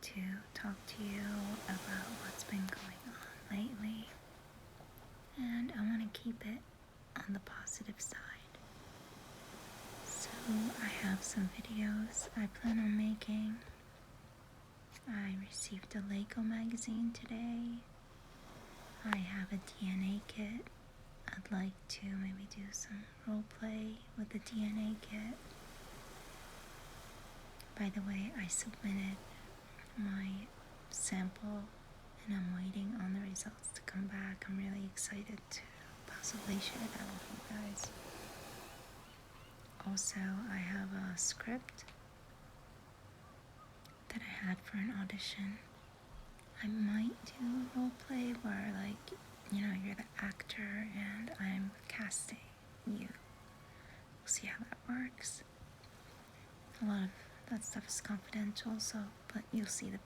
to talk to you about what's been going on lately, and I want to keep it on the positive side. So I have some videos I plan on making. I received a Lego magazine today. I have a DNA kit. I'd like to maybe do some role play with the DNA kit. By the way, I submitted my sample and I'm waiting on the results to come back. I'm really excited to possibly share that with you guys. Also, I have a script that I had for an audition. I might do a role play where, like, you're the actor and I'm casting you. We'll see how that works. A lot of that stuff is confidential, but you'll see the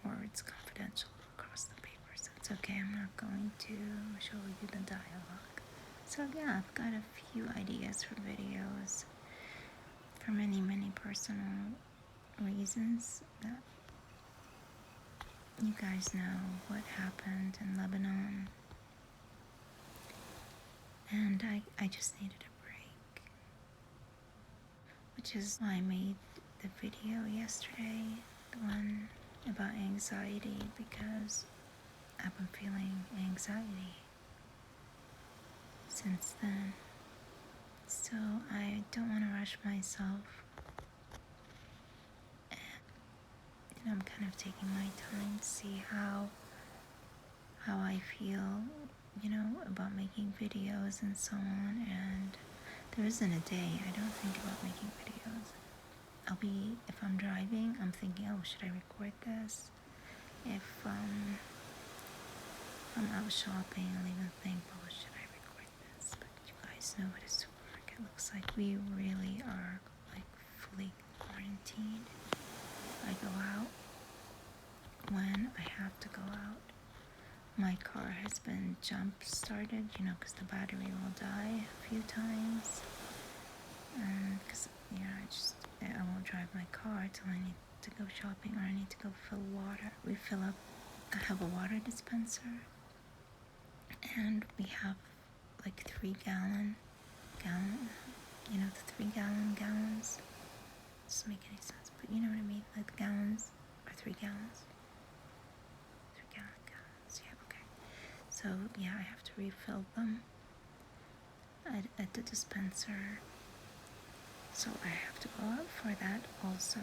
words confidential across the paper, so it's okay. I'm not going to show you the dialogue. So yeah, I've got a few ideas for videos for many personal reasons that you guys know what happened in Lebanon, and I just needed a break, which is why I made the video yesterday, the one about anxiety, because I've been feeling anxiety since then. So I don't want to rush myself, and I'm kind of taking my time to see how I feel, about making videos and so on. And there isn't a day I don't think about making videos. If I'm driving, I'm thinking, oh, should I record this? If I'm out shopping, I'll even think, oh, should I record this? But you guys know what it's work. It looks like we really are like fully quarantined. I go out when I have to go out. My car has been jump started, because the battery will die a few times. And because, I won't drive my car till I need to go shopping or I need to go fill water. I have a water dispenser, and we have like 3 gallon, the 3 gallons. Doesn't make any sense, but you know what I mean? Like the gallons are 3 gallons. 3 gallons, yeah, okay. So yeah, I have to refill them at the dispenser. So I have to go out for that also.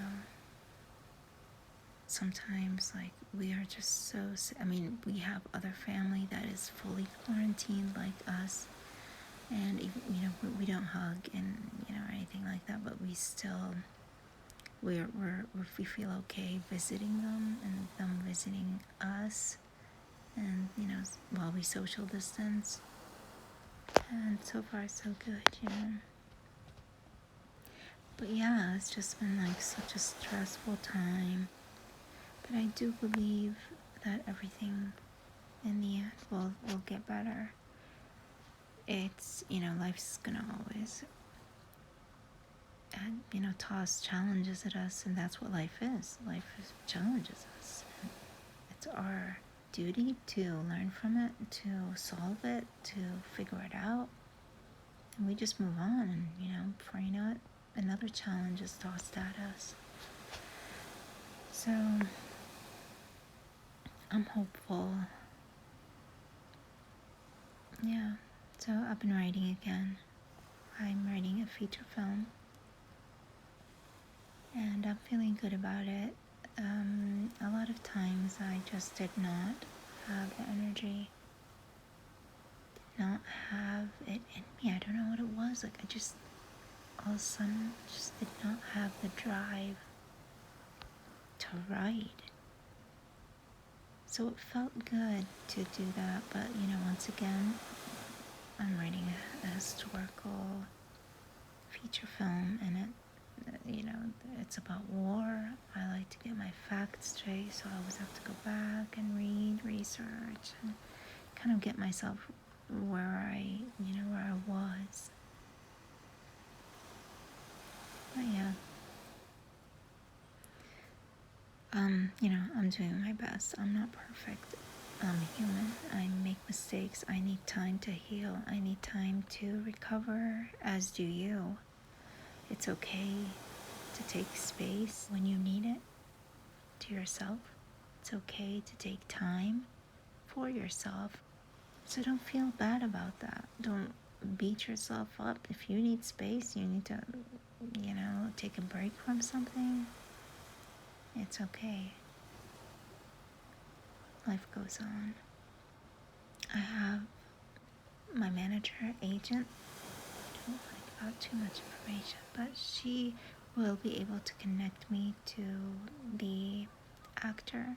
Sometimes, like, we are just so sick. We have other family that is fully quarantined like us, and even, we don't hug and or anything like that, but we still we feel okay visiting them and them visiting us, and while we social distance, and so far so good, But yeah, it's just been like such a stressful time. But I do believe that everything in the end will get better. It's, life's gonna always, toss challenges at us, and that's what life is. Life challenges us. It's our duty to learn from it, to solve it, to figure it out. And we just move on, and, before you know it, another challenge is tossed at us. So I'm hopeful. Yeah, so I've been writing again. I'm writing a feature film, and I'm feeling good about it. A lot of times I just did not have the energy, did not have it in me. I don't know what it was. Like, I just all of a sudden just did not have the drive to write. So it felt good to do that, but once again, I'm writing a historical feature film, and it's about war. I like to get my facts straight, so I always have to go back and research, and kind of get myself where I was. But yeah. You know, I'm doing my best. I'm not perfect. I'm human. I make mistakes. I need time to heal. I need time to recover, as do you. It's okay to take space when you need it to yourself. It's okay to take time for yourself. So don't feel bad about that. Don't beat yourself up. If you need space, you need to, you know, take a break from something. It's okay. Life goes on. I have my manager, agent. I don't like about too much information, but she will be able to connect me to the actor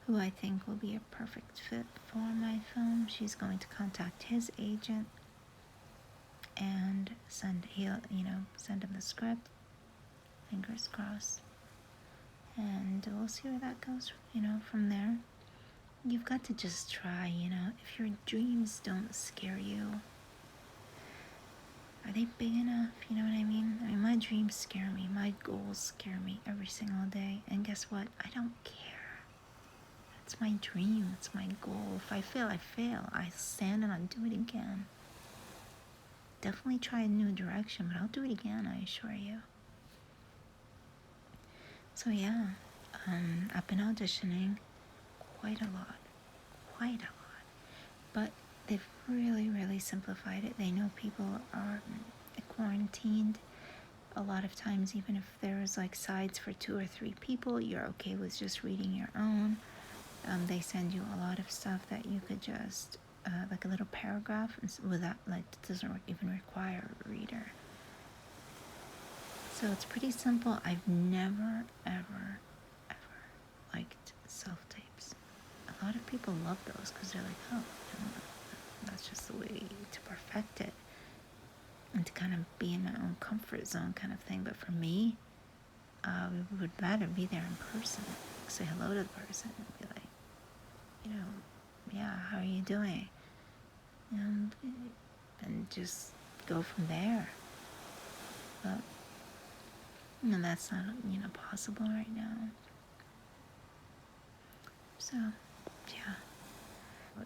who I think will be a perfect fit for my film. She's going to contact his agent and send him the script. Fingers crossed. And we'll see where that goes, from there. You've got to just try, if your dreams don't scare you, are they big enough? You know what I mean? My dreams scare me. My goals scare me every single day. And guess what? I don't care. It's my dream. It's my goal. If I fail, I fail. I stand and I do it again. Definitely try a new direction, but I'll do it again, I assure you. So yeah, I've been auditioning quite a lot. But they've really, really simplified it. They know people are quarantined. A lot of times, even if there's like sides for 2 or 3 people, you're okay with just reading your own. They send you a lot of stuff that you could just, like a little paragraph, without, like, it doesn't even require a reader. So it's pretty simple. I've never, ever liked self-tapes. A lot of people love those because they're like, oh, that's just the way to perfect it and to kind of be in my own comfort zone kind of thing. But for me, we would rather be there in person, say hello to the person and be like, yeah, how are you doing? And just go from there. But that's not, possible right now. So, yeah.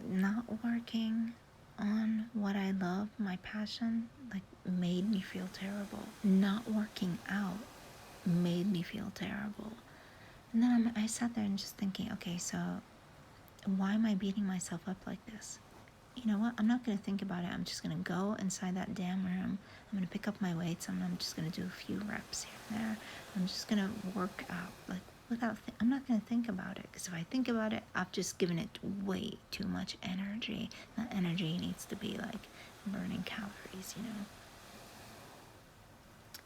Not working on what I love, my passion, like, made me feel terrible. Not working out made me feel terrible. And then I sat there and just thinking, okay, so why am I beating myself up like this? You know what? I'm not going to think about it. I'm just going to go inside that damn room. I'm going to pick up my weights and I'm just going to do a few reps here and there. I'm just going to work out, like, I'm not going to think about it, because if I think about it, I've just given it way too much energy. That energy needs to be like burning calories,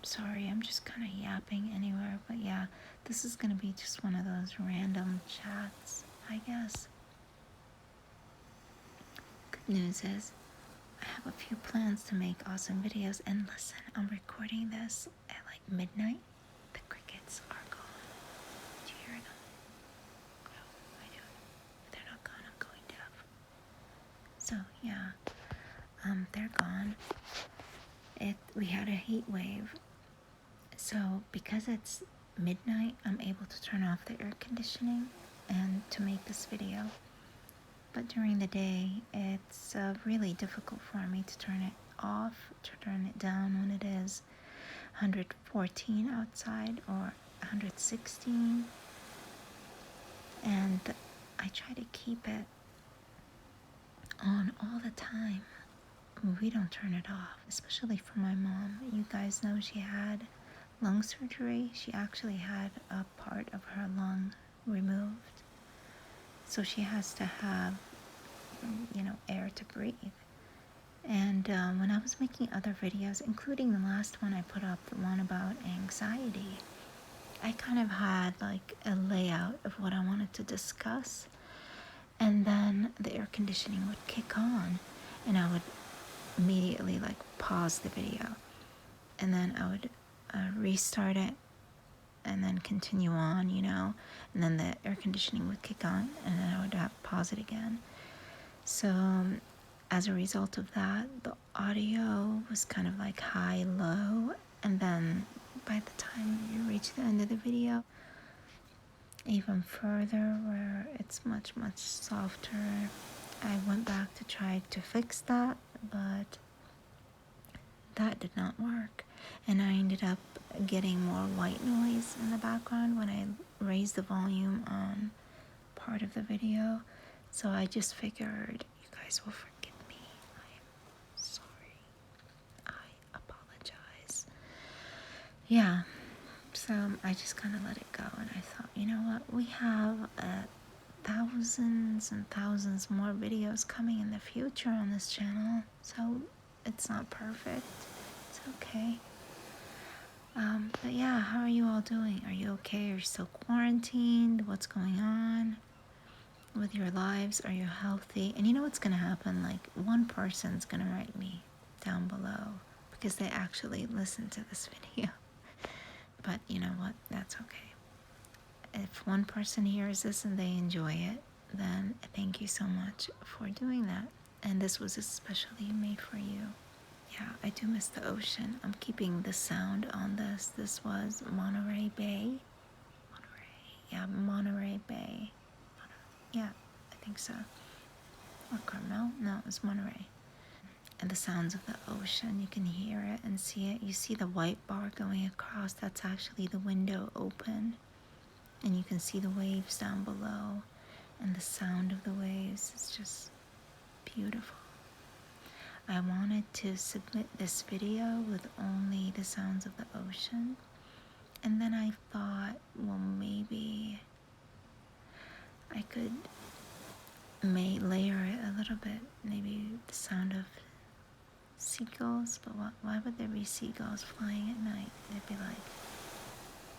Sorry, I'm just kind of yapping anywhere, but yeah, this is going to be just one of those random chats, I guess. Good news is, I have a few plans to make awesome videos, and listen, I'm recording this at like midnight. The crickets are gone. Do you hear them? No, I do. They're not gone, I'm going deaf. So yeah, they're gone. We had a heat wave. So because it's midnight, I'm able to turn off the air conditioning and to make this video. But during the day, it's really difficult for me to turn it off, to turn it down when it is 114 outside or 116. And I try to keep it on all the time. We don't turn it off, especially for my mom. You guys know she had lung surgery. She actually had a part of her lung removed. So she has to have, air to breathe. And when I was making other videos, including the last one I put up, the one about anxiety, I kind of had like a layout of what I wanted to discuss. And then the air conditioning would kick on and I would immediately like pause the video. And then I would restart it and then continue on, and then the air conditioning would kick on and then I would have to pause it again. So as a result of that, the audio was kind of like high, low, and then by the time you reach the end of the video, even further where it's much softer. I went back to try to fix that, but that did not work, and I ended up getting more white noise in the background when I raised the volume on part of the video. So I just figured you guys will forgive me. I'm sorry. I apologize. Yeah, so I just kind of let it go, and I thought, you know what, we have thousands and thousands more videos coming in the future on this channel, so it's not perfect. It's okay. But yeah, how are you all doing? Are you okay? Are you still quarantined? What's going on with your lives? Are you healthy? And you know what's gonna happen? Like, one person's gonna write me down below because they actually listened to this video. But you know what? That's okay. If one person hears this and they enjoy it, then thank you so much for doing that. And this was especially made for you. Yeah, I do miss the ocean. I'm keeping the sound on this. This was Monterey Bay. Monterey Bay. Yeah, I think so. Or Carmel? No, it was Monterey. And the sounds of the ocean, you can hear it and see it. You see the white bar going across. That's actually the window open. And you can see the waves down below. And the sound of the waves is just beautiful. I wanted to submit this video with only the sounds of the ocean, and then I thought, well, maybe I could layer it a little bit, maybe the sound of seagulls, but why would there be seagulls flying at night? They'd be like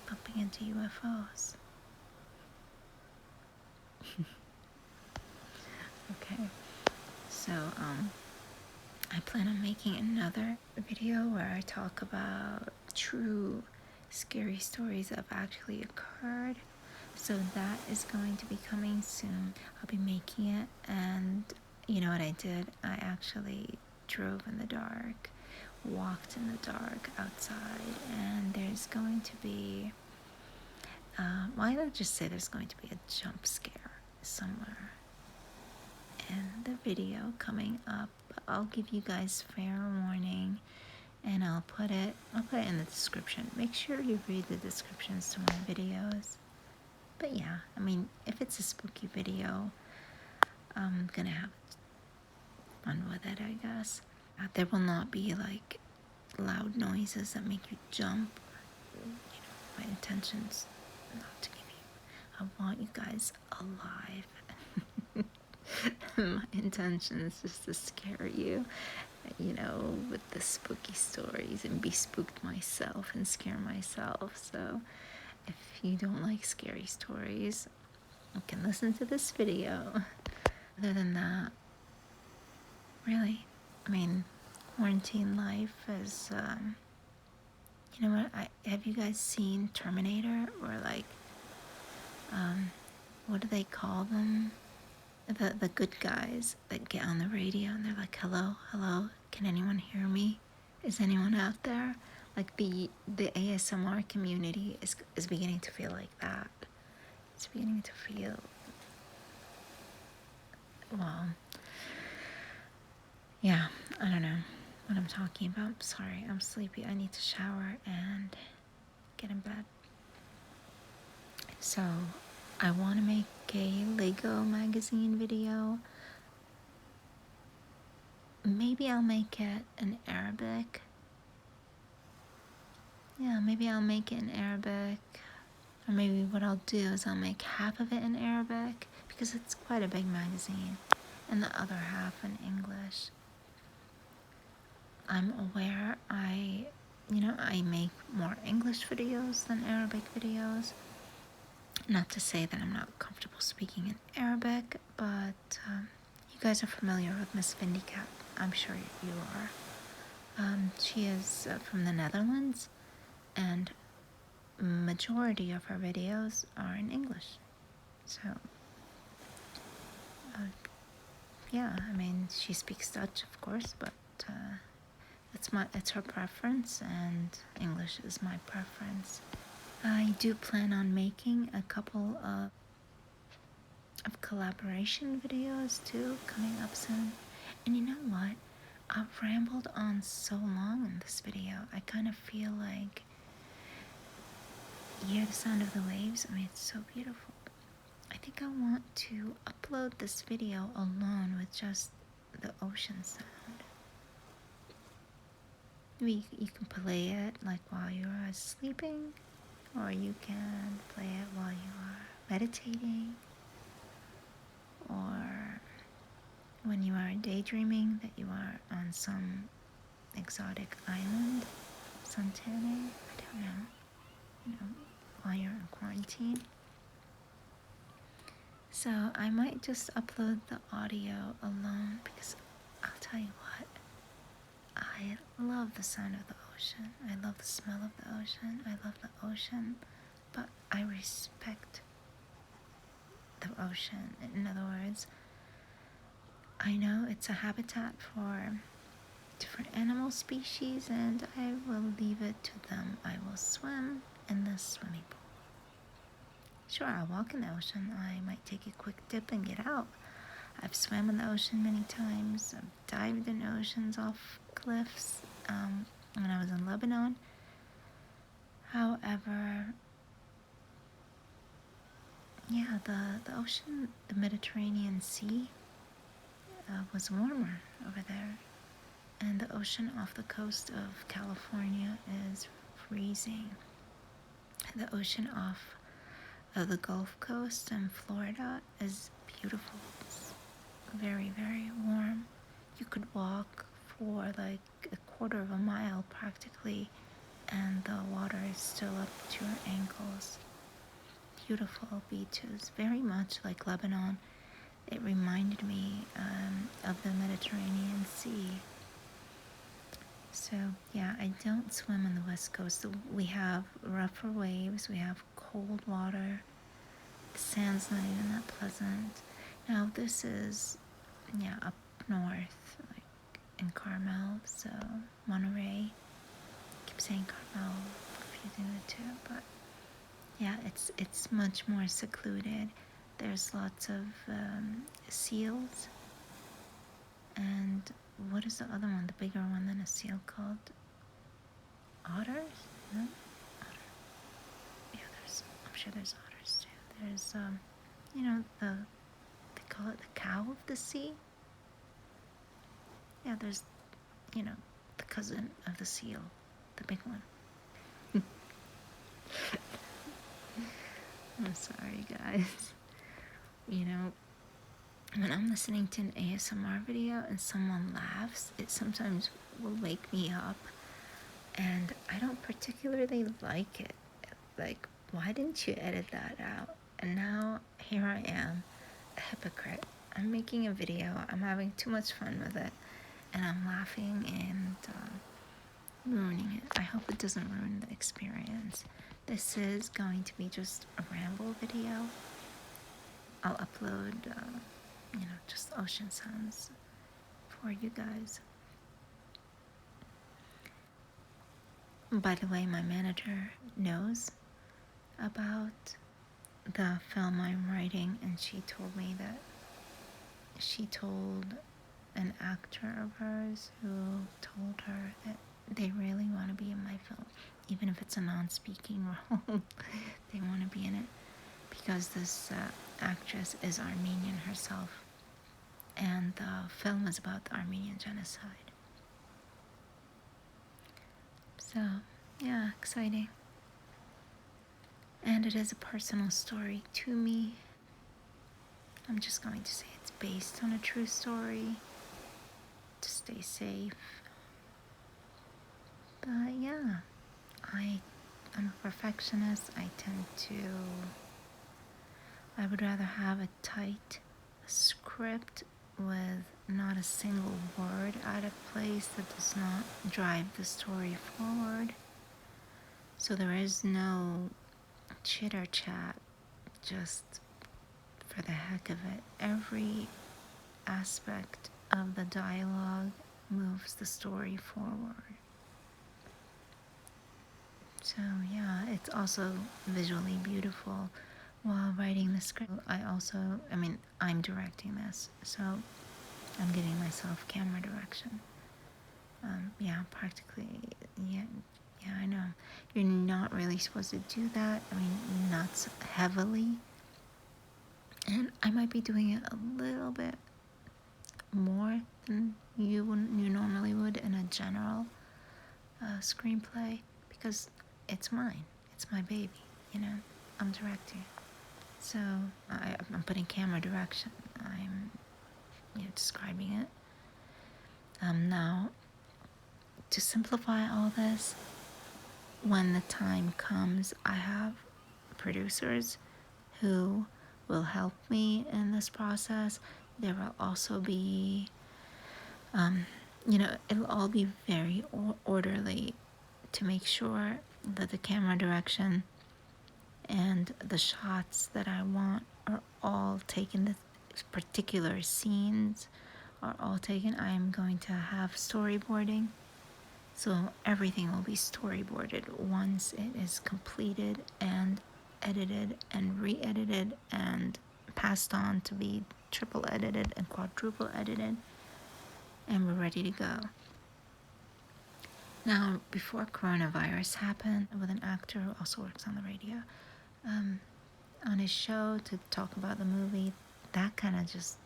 bumping into UFOs. Okay, so I plan on making another video where I talk about true scary stories that have actually occurred. So that is going to be coming soon. I'll be making it, and you know what I did? I actually drove in the dark, walked in the dark outside, and there's going to be, why not just say there's going to be a jump scare somewhere in the video coming up. I'll give you guys fair warning, and I'll put it in the description. Make sure you read the descriptions to my videos. But yeah, I mean, if it's a spooky video, I'm gonna have fun with it, I guess. There will not be like loud noises that make you jump. You know, my intention's not to give you. I want you guys alive. My intention is just to scare you, you know, with the spooky stories, and be spooked myself and scare myself. So if you don't like scary stories, you can listen to this video. Other than that, really, I mean, quarantine life is, you know what, have you guys seen Terminator, or like, what do they call them? The good guys that get on the radio and they're like, hello, can anyone hear me? Is anyone out there? Like the ASMR community is beginning to feel like that. It's beginning to feel, well, yeah, I don't know what I'm talking about. Sorry, I'm sleepy. I need to shower and get in bed. So I want to make a Lego magazine video. Maybe I'll make it in Arabic. Yeah, maybe I'll make it in Arabic. Or maybe what I'll do is I'll make half of it in Arabic, because it's quite a big magazine, and the other half in English. I'm aware I make more English videos than Arabic videos. Not to say that I'm not comfortable speaking in Arabic, but you guys are familiar with Miss Vindy Cat. I'm sure you are. She is from the Netherlands, and majority of her videos are in English. So, yeah, I mean, she speaks Dutch, of course, but it's her preference, and English is my preference. I do plan on making a couple of collaboration videos too coming up soon. And you know what? I've rambled on so long in this video. I kind of feel like you hear the sound of the waves. I mean, it's so beautiful. I think I want to upload this video alone with just the ocean sound. Maybe you can play it like while you are sleeping, or you can play it while you are meditating, or when you are daydreaming that you are on some exotic island, suntanning, I don't know, while you're in quarantine. So I might just upload the audio alone because I'll tell you what, I love the sound of the ocean. I love the smell of the ocean. I love the ocean, but I respect the ocean. In other words, I know it's a habitat for different animal species, and I will leave it to them. I will swim in the swimming pool. Sure, I'll walk in the ocean. I might take a quick dip and get out. I've swam in the ocean many times. I've dived in oceans off cliffs when I was in Lebanon. However, yeah, the ocean, the Mediterranean Sea, was warmer over there. And the ocean off the coast of California is freezing. The ocean off of the Gulf Coast and Florida is beautiful. It's very, very warm. You could walk for like a quarter of a mile practically, and the water is still up to your ankles. Beautiful beaches, very much like Lebanon. It reminded me of the Mediterranean Sea. So yeah, I don't swim on the West Coast. We have rougher waves, we have cold water, the sand's not even that pleasant. Now this is, yeah, up north, like in Carmel, so Monterey. I keep saying Carmel, confusing the two, but yeah, it's much more secluded. There's lots of seals, and what is the other one, the bigger one than a seal, called? Otters? No? Otter. Yeah, I'm sure there's otters too. There's, they call it the cow of the sea. Yeah, there's, the cousin of the seal, the big one. I'm sorry, guys. When I'm listening to an ASMR video and someone laughs, it sometimes will wake me up, and I don't particularly like it. Like, why didn't you edit that out? And now here I am, a hypocrite. I'm making a video, I'm having too much fun with it, and I'm laughing and ruining it. I hope it doesn't ruin the experience. This is going to be just a ramble video. I'll upload, just ocean sounds for you guys. By the way, my manager knows about the film I'm writing, and she told me that she told an actor of hers who told her that they really want to be in my film, even if it's a non-speaking role. They want to be in it because this actress is Armenian herself, and the film is about the Armenian genocide. So, yeah, exciting. And it is a personal story to me. I'm just going to say it's based on a true story to stay safe. But yeah, I'm a perfectionist. I would rather have a tight script with not a single word out of place that does not drive the story forward. So there is no chitter chat just for the heck of it. Every aspect of the dialogue moves the story forward. So yeah, it's also visually beautiful while writing the script. I mean, I'm directing this, so I'm giving myself camera direction. Yeah, practically, yeah, yeah, I know. You're not really supposed to do that. I mean, not heavily. And I might be doing it a little bit more than you normally would in a general screenplay, because it's mine. It's my baby, you know? I'm directing. So I'm putting camera direction. I'm describing it. Now, to simplify all this, when the time comes, I have producers who will help me in this process. There will also be, it'll all be very orderly to make sure that the camera direction and the shots that I want are all taken, the particular scenes are all taken. I'm going to have storyboarding. So everything will be storyboarded once it is completed and edited and re-edited and passed on to be triple edited and quadruple edited, and we're ready to go. Now, before coronavirus happened, with an actor who also works on the radio, on his show to talk about the movie, that kind of just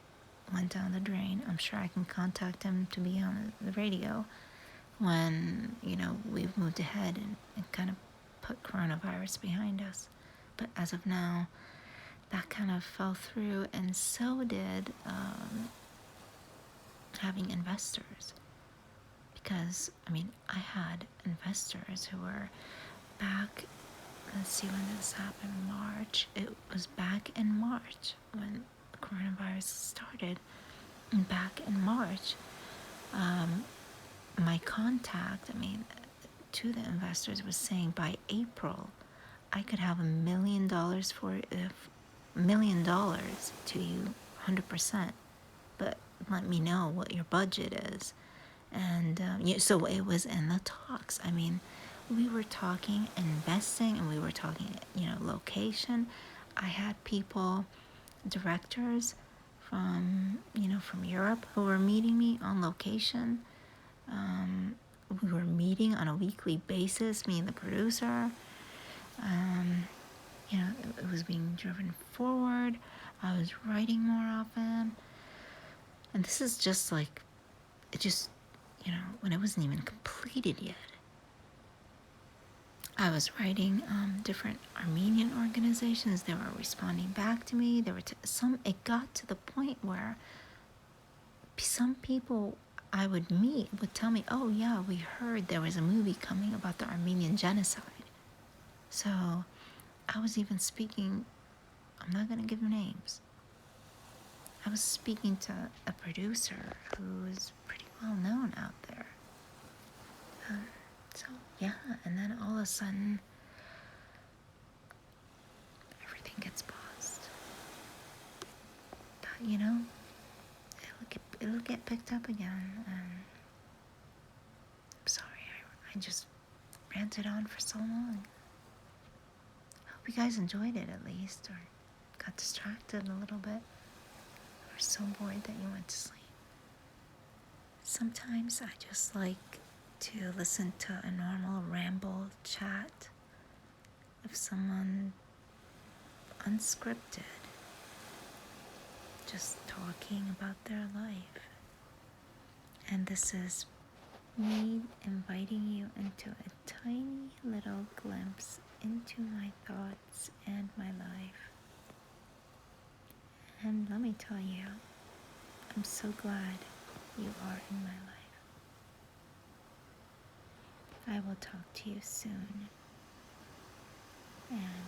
went down the drain. I'm sure I can contact him to be on the radio when, we've moved ahead and kind of put coronavirus behind us. But as of now, that kind of fell through, and so did having investors. Because, I had investors who were back, let's see when this happened, March. It was back in March when the coronavirus started. And back in March, my contact, to the investors was saying by April, I could have $1 million for $1 million to you, 100%. But let me know what your budget is. And so it was in the talks. We were talking investing, and we were talking, location. I had people, directors from Europe who were meeting me on location. We were meeting on a weekly basis, me and the producer. It was being driven forward. I was writing more often. And this is just when it wasn't even completed yet. I was writing different Armenian organizations. They were responding back to me. It got to the point where some people I would meet would tell me, oh yeah, we heard there was a movie coming about the Armenian genocide. So I was even speaking, I'm not going to give names. I was speaking to a producer who's pretty well known out there. So yeah, and then all of a sudden, everything gets paused. But it'll get picked up again. And I'm sorry, I just ranted on for so long. Hope you guys enjoyed it at least, or got distracted a little bit, or so bored that you went to sleep. Sometimes I just like to listen to a normal ramble chat of someone unscripted, just talking about their life. And this is me inviting you into a tiny little glimpse into my thoughts and my life. And let me tell you, I'm so glad you are in my life. I will talk to you soon. And